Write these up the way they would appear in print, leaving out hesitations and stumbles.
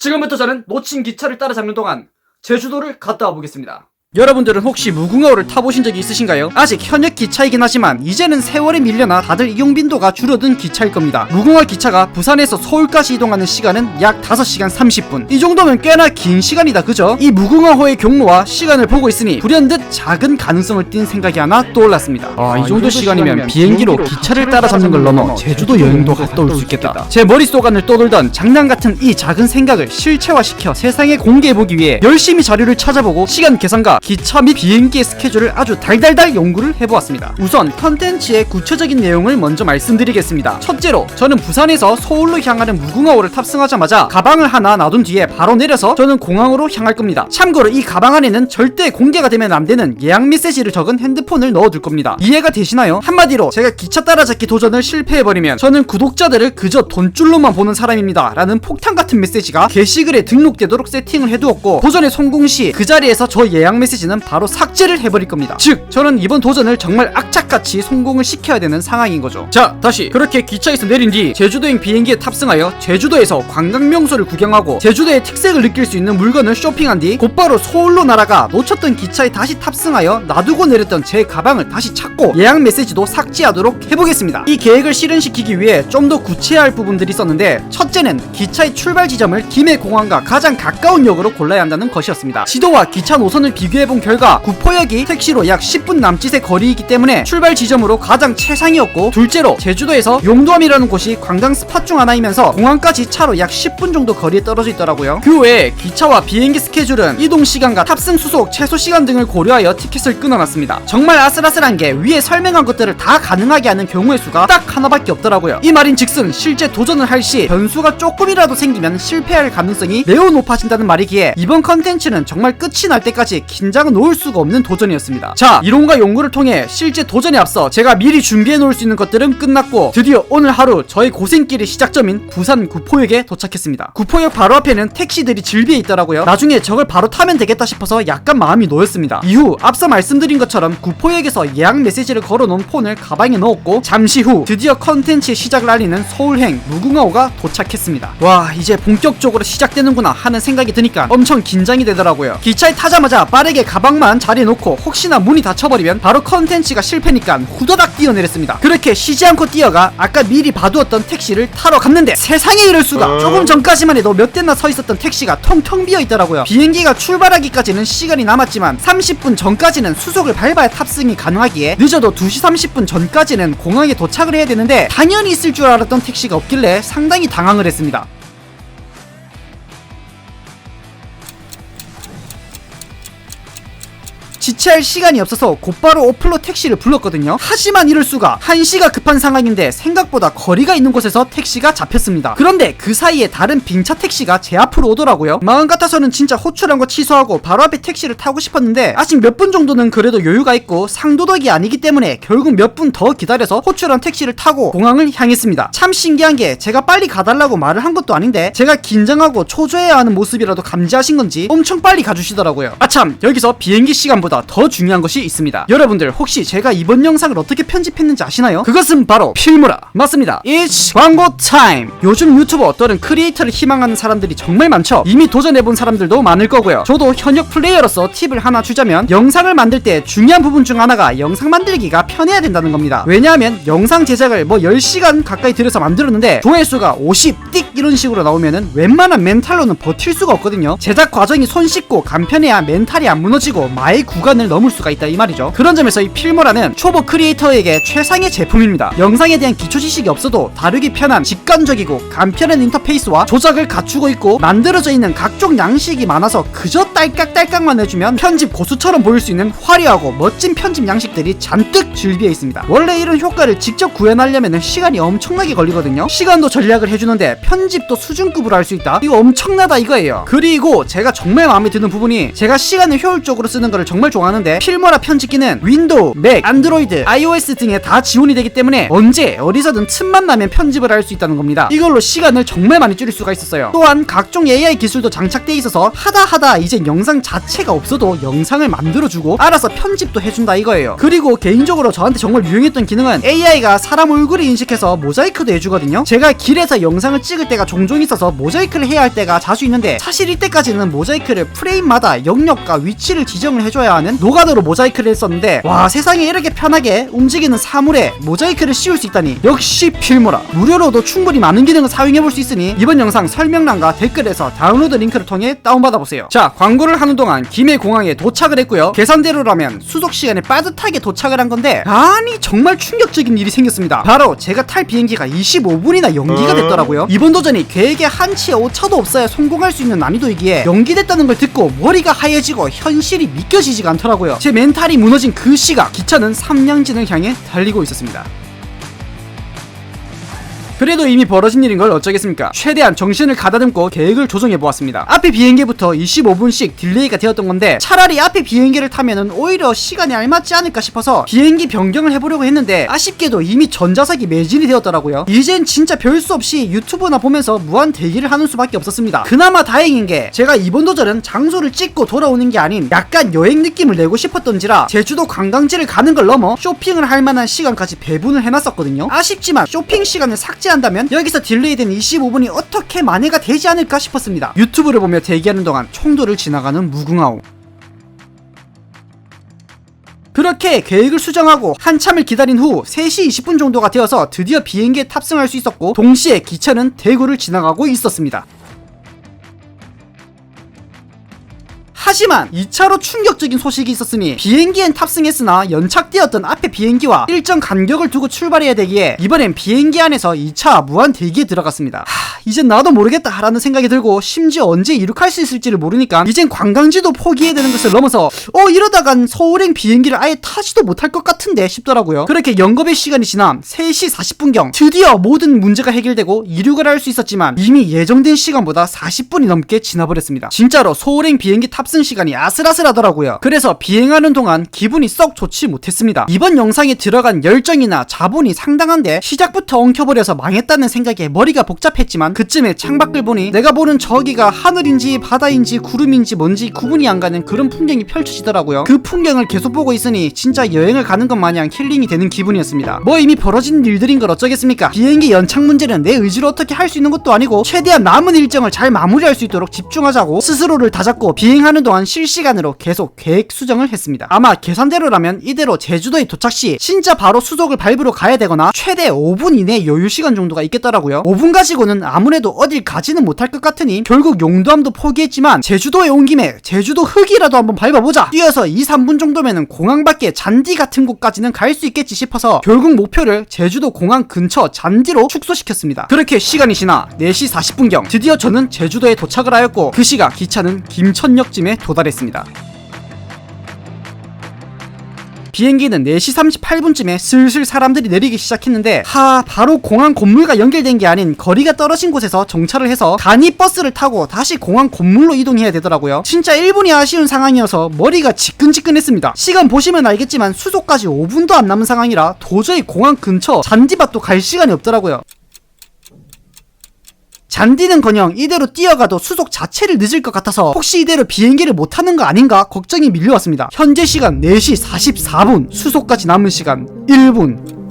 지금부터 저는 놓친 기차를 따라잡는 동안 제주도를 갔다 와보겠습니다. 여러분들은 혹시 무궁화호를 타보신 적이 있으신가요? 아직 현역 기차이긴 하지만 이제는 세월이 밀려나 다들 이용 빈도가 줄어든 기차일 겁니다. 무궁화 기차가 부산에서 서울까지 이동하는 시간은 약 5시간 30분. 이 정도면 꽤나 긴 시간이다, 그죠? 이 무궁화호의 경로와 시간을 보고 있으니 불현듯 작은 가능성을 띈 생각이 하나 떠올랐습니다. 이 정도 시간이면 비행기로 기차를 따라잡는 걸 넘어 제주도 여행도 갔다 올 수 있겠다. 제 머릿속 안을 떠돌던 장난 같은 이 작은 생각을 실체화시켜 세상에 공개해보기 위해 열심히 자료를 찾아보고 시간 계산과 기차 및 비행기의 스케줄을 아주 달달달 연구를 해보았습니다. 우선 컨텐츠의 구체적인 내용을 먼저 말씀드리겠습니다. 첫째로 저는 부산에서 서울로 향하는 무궁화호를 탑승하자마자 가방을 하나 놔둔 뒤에 바로 내려서 저는 공항으로 향할 겁니다. 참고로 이 가방 안에는 절대 공개가 되면 안 되는 예약 메시지를 적은 핸드폰을 넣어둘 겁니다. 이해가 되시나요? 한마디로 제가 기차 따라잡기 도전을 실패해버리면 저는 구독자들을 그저 돈줄로만 보는 사람입니다 라는 폭탄 같은 메시지가 게시글에 등록되도록 세팅을 해두었고, 도전의 성공 시 그 자리에서 저 예약 메시지는 바로 삭제를 해버릴 겁니다. 즉 저는 이번 도전을 정말 악착같이 성공을 시켜야 되는 상황인 거죠. 자, 다시 그렇게 기차에서 내린 뒤 제주도행 비행기에 탑승하여 제주도에서 관광명소를 구경하고 제주도의 특색을 느낄 수 있는 물건을 쇼핑한 뒤 곧바로 서울로 날아가 놓쳤던 기차에 다시 탑승하여 놔두고 내렸던 제 가방을 다시 찾고 예약 메시지도 삭제하도록 해보겠습니다. 이 계획을 실현시키기 위해 좀 더 구체화할 부분들이 있었는데, 첫째는 기차의 출발 지점을 김해공항과 가장 가까운 역으로 골라야 한다는 것이었습니다. 지도와 기차 노선을 비교해본 결과 구포역이 택시로 약 10분 남짓의 거리이기 때문에 출발 지점으로 가장 최상이었고, 둘째로 제주도에서 용도암이라는 곳이 관광 스팟 중 하나이면서 공항까지 차로 약 10분 정도 거리에 떨어져 있더라고요. 그 외에 기차와 비행기 스케줄은 이동 시간과 탑승 수속 최소 시간 등을 고려하여 티켓을 끊어놨습니다. 정말 아슬아슬한 게 위에 설명한 것들을 다 가능하게 하는 경우의 수가 딱 하나밖에 없더라고요. 이 말인즉슨 실제 도전을 할 시 변수가 조금이라도 생기면 실패할 가능성이 매우 높아진다는 말이기에 이번 컨텐츠는 정말 끝이 날 때까지 긴장은 놓을 수가 없는 도전이었습니다. 자, 이론과 연구를 통해 실제 도전에 앞서 제가 미리 준비해 놓을 수 있는 것들은 끝났고, 드디어 오늘 하루 저의 고생길의 시작점인 부산 구포역에 도착했습니다. 구포역 바로 앞에는 택시들이 질비해 있더라고요. 나중에 저걸 바로 타면 되겠다 싶어서 약간 마음이 놓였습니다. 이후 앞서 말씀드린 것처럼 구포역에서 예약 메시지를 걸어놓은 폰을 가방에 넣었고, 잠시 후 드디어 컨텐츠의 시작을 알리는 서울행 무궁화호가 도착했습니다. 와, 이제 본격적으로 시작되는구나 하는 생각이 드니까 엄청 긴장이 되더라고요. 기차에 타자마자 빠르게 가방만 자리에 놓고 혹시나 문이 닫혀버리면 바로 컨텐츠가 실패니까 후다닥 뛰어내렸습니다. 그렇게 쉬지 않고 뛰어가 아까 미리 봐두었던 택시를 타러 갔는데, 세상에 이럴 수가! 조금 전까지만 해도 몇 대나 서 있었던 택시가 텅텅 비어 있더라고요. 비행기가 출발하기까지는 시간이 남았지만 30분 전까지는 수속을 밟아야 탑승이 가능하기에 늦어도 2시 30분 전까지는 공항에 도착을 해야 되는데, 당연히 있을 줄 알았던 택시가 없길래 상당히 당황을 했습니다. 지체할 시간이 없어서 곧바로 오플로 택시를 불렀거든요. 하지만 이럴 수가! 1시가 급한 상황인데 생각보다 거리가 있는 곳에서 택시가 잡혔습니다. 그런데 그 사이에 다른 빙차 택시가 제 앞으로 오더라고요. 마음 같아서는 진짜 호출한 거 취소하고 바로 앞에 택시를 타고 싶었는데, 아직 몇 분 정도는 그래도 여유가 있고 상도덕이 아니기 때문에 결국 몇 분 더 기다려서 호출한 택시를 타고 공항을 향했습니다. 참 신기한 게 제가 빨리 가달라고 말을 한 것도 아닌데 제가 긴장하고 초조해야 하는 모습이라도 감지하신 건지 엄청 빨리 가주시더라고요. 아참, 여기서 비행기 시간보다 더 중요한 것이 있습니다. 여러분들 혹시 제가 이번 영상을 어떻게 편집했는지 아시나요? 그것은 바로 필모라. 맞습니다. It's 광고 타임. 요즘 유튜버 또는 크리에이터를 희망하는 사람들이 정말 많죠. 이미 도전해본 사람들도 많을 거고요. 저도 현역 플레이어로서 팁을 하나 주자면, 영상을 만들 때 중요한 부분 중 하나가 영상 만들기가 편해야 된다는 겁니다. 왜냐하면 영상 제작을 10시간 가까이 들여서 만들었는데 조회수가 50, 띡 이런 식으로 나오면은 웬만한 멘탈로는 버틸 수가 없거든요. 제작 과정이 손쉽고 간편해야 멘탈이 안 무너지고 마의 구간을 넘을 수가 있다 이 말이죠. 그런 점에서 이 필모라는 초보 크리에이터에게 최상의 제품입니다. 영상에 대한 기초 지식이 없어도 다루기 편한 직관적이고 간편한 인터페이스와 조작을 갖추고 있고, 만들어져 있는 각종 양식이 많아서 그저 딸깍딸깍만 해주면 편집 고수처럼 보일 수 있는 화려하고 멋진 편집 양식들이 잔뜩 즐비해 있습니다. 원래 이런 효과를 직접 구현하려면 시간이 엄청나게 걸리거든요. 시간도 전략을 해주는데 편집도 수준급으로 할 수 있다? 이거 엄청나다 이거예요. 그리고 제가 정말 마음에 드는 부분이, 제가 시간을 효율적으로 쓰는 거를 정말 좋아하는데 필모라 편집기는 윈도우, 맥, 안드로이드, iOS 등에 다 지원이 되기 때문에 언제 어디서든 틈만 나면 편집을 할 수 있다는 겁니다. 이걸로 시간을 정말 많이 줄일 수가 있었어요. 또한 각종 AI 기술도 장착돼 있어서 하다 이제 영상 자체가 없어도 영상을 만들어주고 알아서 편집도 해준다 이거예요. 그리고 개인적으로 저한테 정말 유용했던 기능은 AI가 사람 얼굴을 인식해서 모자이크도 해주거든요. 제가 길에서 영상을 찍을 때가 종종 있어서 모자이크를 해야 할 때가 자주 있는데 사실 이때까지는 모자이크를 프레임마다 영역과 위치를 지정을 해줘야 하는 노가다로 모자이크를 했었는데 와, 세상에 이렇게 편하게 움직이는 사물에 모자이크를 씌울 수 있다니 역시 필모라. 무료로도 충분히 많은 기능을 사용해볼 수 있으니 이번 영상 설명란과 댓글에서 다운로드 링크를 통해 다운받아보세요. 자, 광고를 하는 동안 김해 공항에 도착을 했고요. 계산대로라면 수속 시간에 빠듯하게 도착을 한 건데 아니 정말 충격적인 일이 생겼습니다. 바로 제가 탈 비행기가 25분이나 연기가 됐더라고요. 이번 도전이 계획에 한치의 오차도 없어야 성공할 수 있는 난이도이기에 연기됐다는 걸 듣고 머리가 하얘지고 현실이 믿겨지지가 않더라고요. 제 멘탈이 무너진 그 시각, 기차는 삼양진을 향해 달리고 있었습니다. 그래도 이미 벌어진 일인 걸 어쩌겠습니까? 최대한 정신을 가다듬고 계획을 조정해보았습니다. 앞에 비행기부터 25분씩 딜레이가 되었던 건데 차라리 앞에 비행기를 타면은 오히려 시간이 알맞지 않을까 싶어서 비행기 변경을 해보려고 했는데 아쉽게도 이미 전자석이 매진이 되었더라고요. 이젠 진짜 별 수 없이 유튜브나 보면서 무한 대기를 하는 수밖에 없었습니다. 그나마 다행인 게 제가 이번 도전은 장소를 찍고 돌아오는 게 아닌 약간 여행 느낌을 내고 싶었던지라 제주도 관광지를 가는 걸 넘어 쇼핑을 할 만한 시간까지 배분을 해놨었거든요. 아쉽지만 쇼핑 시간을 삭제한다면 여기서 딜레이된 25분이 어떻게 만회가 되지 않을까 싶었습니다. 유튜브를 보며 대기하는 동안 총도를 지나가는 무궁화호. 그렇게 계획을 수정하고 한참을 기다린 후 3시 20분 정도가 되어서 드디어 비행기에 탑승할 수 있었고 동시에 기차는 대구를 지나가고 있었습니다. 하지만 2차로 충격적인 소식이 있었으니 비행기엔 탑승했으나 연착되었던 앞에 비행기와 일정 간격을 두고 출발해야 되기에 이번엔 비행기 안에서 2차 무한 대기에 들어갔습니다. 이젠 나도 모르겠다 라는 생각이 들고 심지어 언제 이륙할 수 있을지를 모르니까 이젠 관광지도 포기해야 되는 것을 넘어서 이러다간 서울행 비행기를 아예 타지도 못할 것 같은데 싶더라고요. 그렇게 영겁의 시간이 지나 3시 40분경 드디어 모든 문제가 해결되고 이륙을 할 수 있었지만 이미 예정된 시간보다 40분이 넘게 지나버렸습니다. 진짜로 서울행 비행기 탑승 시간이 아슬아슬하더라고요. 그래서 비행하는 동안 기분이 썩 좋지 못했습니다. 이번 영상에 들어간 열정이나 자본이 상당한데 시작부터 엉켜버려서 망했다는 생각에 머리가 복잡했지만 그쯤에 창밖을 보니 내가 보는 저기가 하늘인지 바다인지 구름인지 뭔지 구분이 안 가는 그런 풍경이 펼쳐지더라고요. 그 풍경을 계속 보고 있으니 진짜 여행을 가는 것 마냥 힐링이 되는 기분이었습니다. 뭐 이미 벌어진 일들인 걸 어쩌겠습니까? 비행기 연착 문제는 내 의지로 어떻게 할 수 있는 것도 아니고 최대한 남은 일정을 잘 마무리할 수 있도록 집중하자고 스스로를 다잡고 비행하는 동안 실시간으로 계속 계획 수정을 했습니다. 아마 계산대로라면 이대로 제주도에 도착 시 진짜 바로 수속을 밟으러 가야 되거나 최대 5분 이내 여유시간 정도가 있겠더라고요. 5분 가지고는 아무래도 어딜 가지는 못할 것 같으니 결국 용두암도 포기했지만 제주도에 온 김에 제주도 흙이라도 한번 밟아보자. 뛰어서 2-3분 정도면은 공항 밖에 잔디 같은 곳까지는 갈 수 있겠지 싶어서 결국 목표를 제주도 공항 근처 잔디로 축소시켰습니다. 그렇게 시간이 지나 4시 40분경 드디어 저는 제주도에 도착을 하였고 그 시각 기차는 김천역쯤에 도달했습니다. 비행기는 4시 38분쯤에 슬슬 사람들이 내리기 시작했는데 바로 공항 건물과 연결된 게 아닌 거리가 떨어진 곳에서 정차를 해서 간이 버스를 타고 다시 공항 건물로 이동해야 되더라고요. 진짜 1분이 아쉬운 상황이어서 머리가 지끈지끈했습니다. 시간 보시면 알겠지만 수속까지 5분도 안 남은 상황이라 도저히 공항 근처 잔디밭도 갈 시간이 없더라고요. 잔디는커녕 이대로 뛰어가도 수속 자체를 늦을 것 같아서 혹시 이대로 비행기를 못 타는 거 아닌가 걱정이 밀려왔습니다. 현재 시간 4시 44분, 수속까지 남은 시간 1분.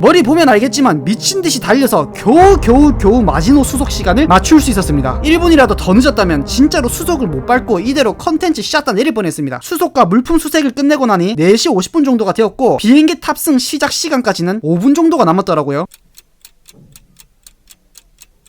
머리 보면 알겠지만 미친듯이 달려서 겨우 마지노 수속 시간을 맞출 수 있었습니다. 1분이라도 더 늦었다면 진짜로 수속을 못 밟고 이대로 컨텐츠 샷다 내릴 뻔했습니다. 수속과 물품 수색을 끝내고 나니 4시 50분 정도가 되었고 비행기 탑승 시작 시간까지는 5분 정도가 남았더라고요.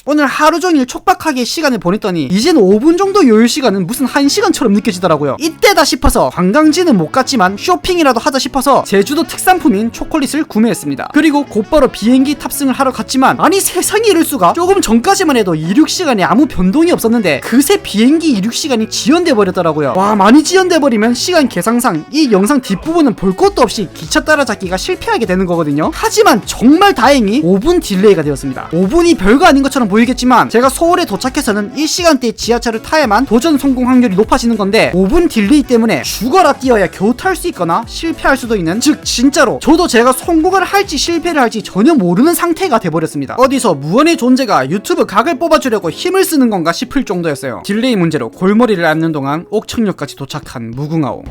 오늘 하루종일 촉박하게 시간을 보냈더니 이젠 5분 정도 여유 시간은 무슨 1시간처럼 느껴지더라고요. 이때다 싶어서 관광지는 못 갔지만 쇼핑이라도 하자 싶어서 제주도 특산품인 초콜릿을 구매했습니다. 그리고 곧바로 비행기 탑승을 하러 갔지만 아니 세상에 이럴 수가. 조금 전까지만 해도 이륙 시간에 아무 변동이 없었는데 그새 비행기 이륙 시간이 지연돼 버렸더라고요. 와, 많이 지연돼 버리면 시간 계산상 이 영상 뒷부분은 볼 것도 없이 기차 따라잡기가 실패하게 되는 거거든요. 하지만 정말 다행히 5분 딜레이가 되었습니다. 5분이 별거 아닌 것처럼 보이겠지만 제가 서울에 도착해서는 이 시간대에 지하철을 타야만 도전 성공 확률이 높아지는 건데 5분 딜레이 때문에 죽어라 뛰어야 겨우 탈 수 있거나 실패할 수도 있는, 즉 진짜로 저도 제가 성공을 할지 실패를 할지 전혀 모르는 상태가 돼버렸습니다. 어디서 무언의 존재가 유튜브 각을 뽑아주려고 힘을 쓰는 건가 싶을 정도였어요. 딜레이 문제로 골머리를 앓는 동안 옥천역까지 도착한 무궁화호.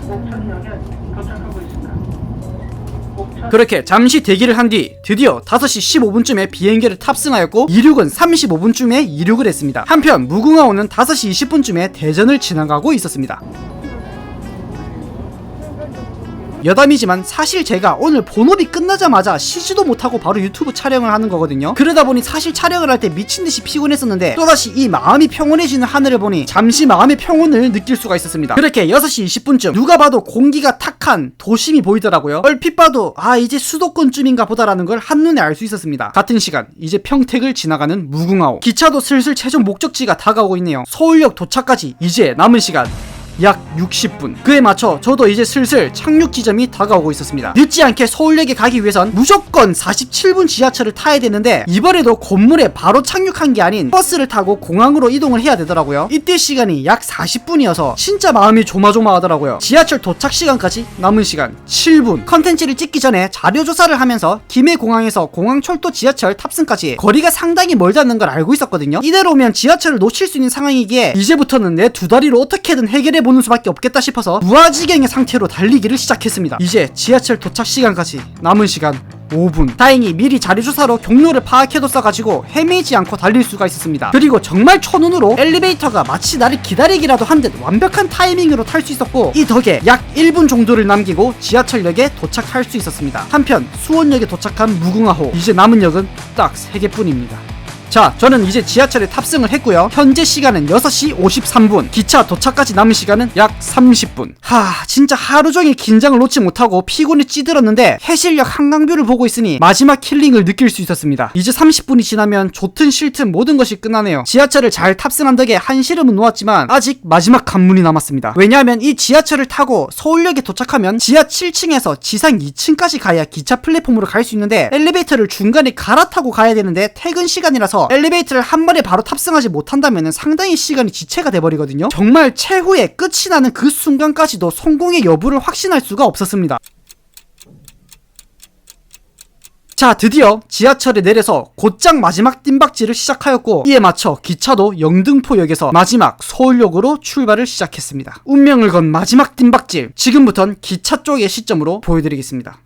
그렇게 잠시 대기를 한 뒤 드디어 5시 15분쯤에 비행기를 탑승하였고 이륙은 35분쯤에 이륙을 했습니다. 한편 무궁화호는 5시 20분쯤에 대전을 지나가고 있었습니다. 여담이지만 사실 제가 오늘 본업이 끝나자마자 쉬지도 못하고 바로 유튜브 촬영을 하는 거거든요. 그러다 보니 사실 촬영을 할 때 미친듯이 피곤했었는데 또다시 이 마음이 평온해지는 하늘을 보니 잠시 마음의 평온을 느낄 수가 있었습니다. 그렇게 6시 20분쯤 누가 봐도 공기가 탁한 도심이 보이더라고요. 얼핏 봐도 이제 수도권쯤인가 보다라는 걸 한눈에 알 수 있었습니다. 같은 시간 이제 평택을 지나가는 무궁화호. 기차도 슬슬 최종 목적지가 다가오고 있네요. 서울역 도착까지 이제 남은 시간 약 60분. 그에 맞춰 저도 이제 슬슬 착륙 지점이 다가오고 있었습니다. 늦지 않게 서울역에 가기 위해선 무조건 47분 지하철을 타야 되는데 이번에도 건물에 바로 착륙한 게 아닌 버스를 타고 공항으로 이동을 해야 되더라고요. 이때 시간이 약 40분이어서 진짜 마음이 조마조마하더라고요. 지하철 도착 시간까지 남은 시간 7분. 컨텐츠를 찍기 전에 자료조사를 하면서 김해공항에서 공항철도 지하철 탑승까지 거리가 상당히 멀다는 걸 알고 있었거든요. 이대로면 지하철을 놓칠 수 있는 상황이기에 이제부터는 내 두 다리로 어떻게든 해결해 보는 수밖에 없겠다 싶어서 무아지경의 상태로 달리기를 시작했습니다. 이제 지하철 도착 시간까지 남은 시간 5분. 다행히 미리 자료조사로 경로를 파악해뒀어가지고 헤매지 않고 달릴 수가 있었습니다. 그리고 정말 첫눈으로 엘리베이터가 마치 나를 기다리기라도 한 듯 완벽한 타이밍으로 탈 수 있었고 이 덕에 약 1분 정도를 남기고 지하철역에 도착할 수 있었습니다. 한편 수원역에 도착한 무궁화호. 이제 남은 역은 딱 3개뿐입니다. 자, 저는 이제 지하철에 탑승을 했고요. 현재 시간은 6시 53분. 기차 도착까지 남은 시간은 약 30분. 진짜 하루 종일 긴장을 놓지 못하고 피곤에 찌들었는데 해실역 한강뷰를 보고 있으니 마지막 힐링을 느낄 수 있었습니다. 이제 30분이 지나면 좋든 싫든 모든 것이 끝나네요. 지하철을 잘 탑승한 덕에 한시름은 놓았지만 아직 마지막 관문이 남았습니다. 왜냐하면 이 지하철을 타고 서울역에 도착하면 지하 7층에서 지상 2층까지 가야 기차 플랫폼으로 갈 수 있는데 엘리베이터를 중간에 갈아타고 가야 되는데 퇴근 시간이라서 엘리베이터를 한 번에 바로 탑승하지 못한다면 상당히 시간이 지체가 돼버리거든요. 정말 최후의 끝이 나는 그 순간까지도 성공의 여부를 확신할 수가 없었습니다. 자, 드디어 지하철에 내려서 곧장 마지막 뜀박질을 시작하였고 이에 맞춰 기차도 영등포역에서 마지막 서울역으로 출발을 시작했습니다. 운명을 건 마지막 뜀박질, 지금부턴 기차 쪽의 시점으로 보여드리겠습니다.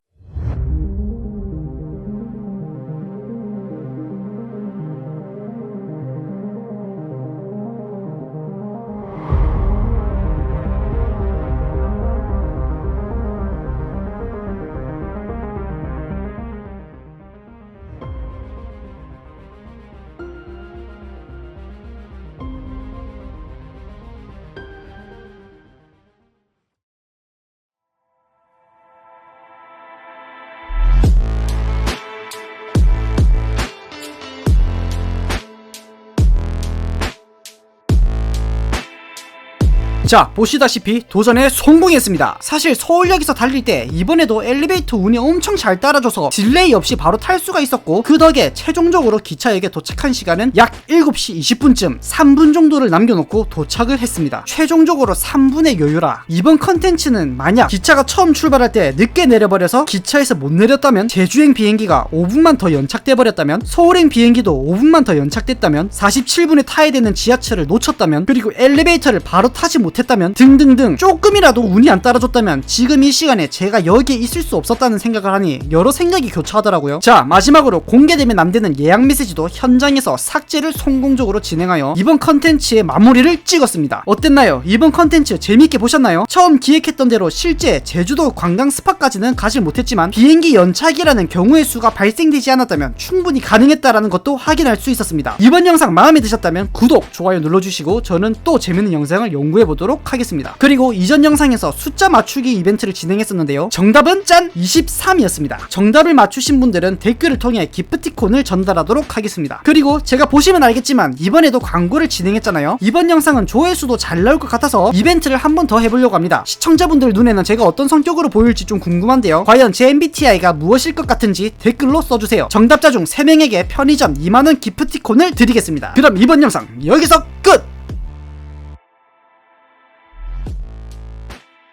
자, 보시다시피 도전에 성공했습니다. 사실 서울역에서 달릴 때 이번에도 엘리베이터 운이 엄청 잘 따라줘서 딜레이 없이 바로 탈 수가 있었고 그 덕에 최종적으로 기차역에 도착한 시간은 약 7시 20분쯤 3분 정도를 남겨놓고 도착을 했습니다. 최종적으로 3분의 여유라. 이번 컨텐츠는 만약 기차가 처음 출발할 때 늦게 내려버려서 기차에서 못 내렸다면, 제주행 비행기가 5분만 더 연착돼버렸다면, 서울행 비행기도 5분만 더 연착됐다면, 47분에 타야 되는 지하철을 놓쳤다면, 그리고 엘리베이터를 바로 타지 못했다면 등등등 조금이라도 운이 안 따라줬다면 지금 이 시간에 제가 여기에 있을 수 없었다는 생각을 하니 여러 생각이 교차하더라고요. 자, 마지막으로 공개되면 안 되는 예약 메시지도 현장에서 삭제를 성공적으로 진행하여 이번 컨텐츠의 마무리를 찍었습니다. 어땠나요? 이번 컨텐츠 재미있게 보셨나요? 처음 기획했던 대로 실제 제주도 관광 스팟까지는 가지 못했지만 비행기 연착이라는 경우의 수가 발생되지 않았다면 충분히 가능했다라는 것도 확인할 수 있었습니다. 이번 영상 마음에 드셨다면 구독, 좋아요 눌러주시고 저는 또 재밌는 영상을 연구해보도록 전달하도록 하겠습니다. 그리고 이전 영상에서 숫자 맞추기 이벤트를 진행했었는데요. 정답은 짠! 23이었습니다. 정답을 맞추신 분들은 댓글을 통해 기프티콘을 전달하도록 하겠습니다. 그리고 제가 보시면 알겠지만 이번에도 광고를 진행했잖아요. 이번 영상은 조회수도 잘 나올 것 같아서 이벤트를 한 번 더 해보려고 합니다. 시청자분들 눈에는 제가 어떤 성격으로 보일지 좀 궁금한데요. 과연 제 MBTI가 무엇일 것 같은지 댓글로 써주세요. 정답자 중 3명에게 편의점 2만원 기프티콘을 드리겠습니다. 그럼 이번 영상 여기서 끝!